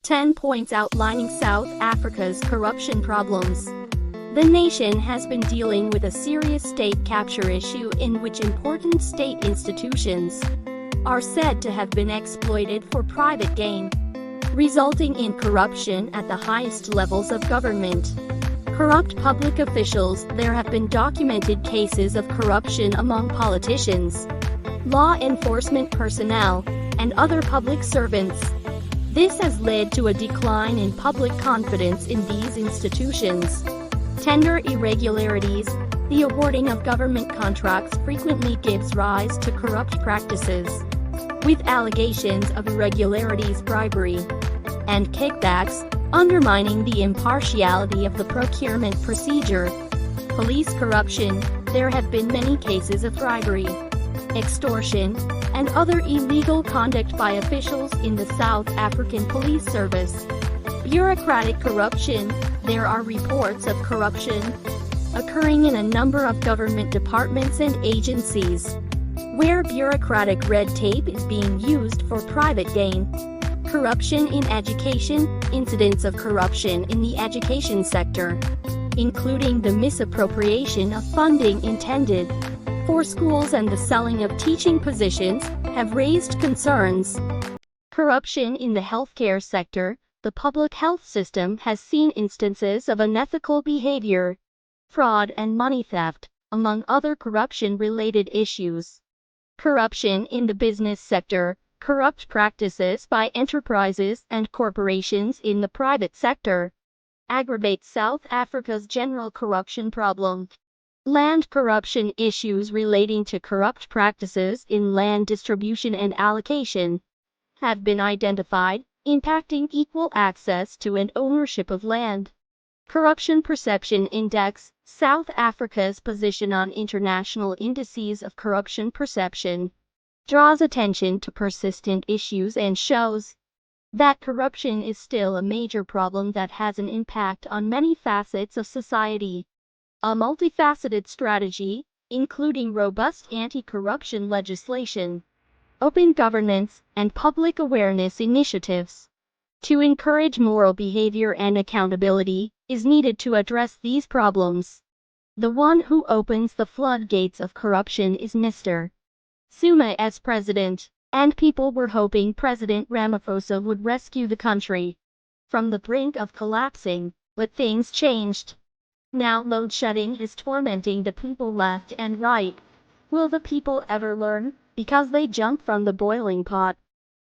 10 points outlining South Africa's corruption problems. The nation has been dealing with a serious state capture issue in which important state institutions are said to have been exploited for private gain, resulting in corruption at the highest levels of government. Corrupt public officials. There have been documented cases of corruption among politicians, law enforcement personnel, and other public servants. This has led to a decline in public confidence in these institutions. Tender irregularities. The awarding of government contracts frequently gives rise to corrupt practices, with allegations of irregularities, bribery, and kickbacks, undermining the impartiality of the procurement procedure. Police corruption. There have been many cases of bribery, extortion, and other illegal conduct by officials in the South African Police Service. Bureaucratic corruption. There are reports of corruption occurring in a number of government departments and agencies, where bureaucratic red tape is being used for private gain. Corruption in education. Incidents of corruption in the education sector, including the misappropriation of funding intended for schools and the selling of teaching positions, have raised concerns. Corruption in the healthcare sector. The public health system has seen instances of unethical behavior, fraud, and money theft, among other corruption-related issues. Corruption in the business sector. Corrupt practices by enterprises and corporations in the private sector aggravate South Africa's general corruption problem. Land corruption. Issues relating to corrupt practices in land distribution and allocation have been identified, impacting equal access to and ownership of land. Corruption Perception Index. South Africa's position on international indices of corruption perception draws attention to persistent issues and shows that corruption is still a major problem that has an impact on many facets of society. A multifaceted strategy, including robust anti-corruption legislation, open governance, and public awareness initiatives to encourage moral behavior and accountability, is needed to address these problems. The one who opens the floodgates of corruption is Mr. Zuma as president, and people were hoping President Ramaphosa would rescue the country from the brink of collapsing, but things changed. Now load shedding is tormenting the people left and right. Will the people ever learn? Because they jump from the boiling pot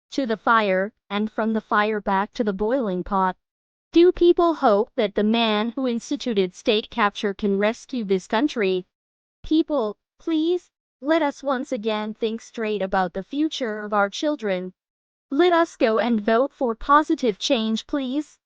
to the fire, and from the fire back to the boiling pot. Do people hope that the man who instituted state capture can rescue this country? People, please, let us once again think straight about the future of our children. Let us go and vote for positive change, please.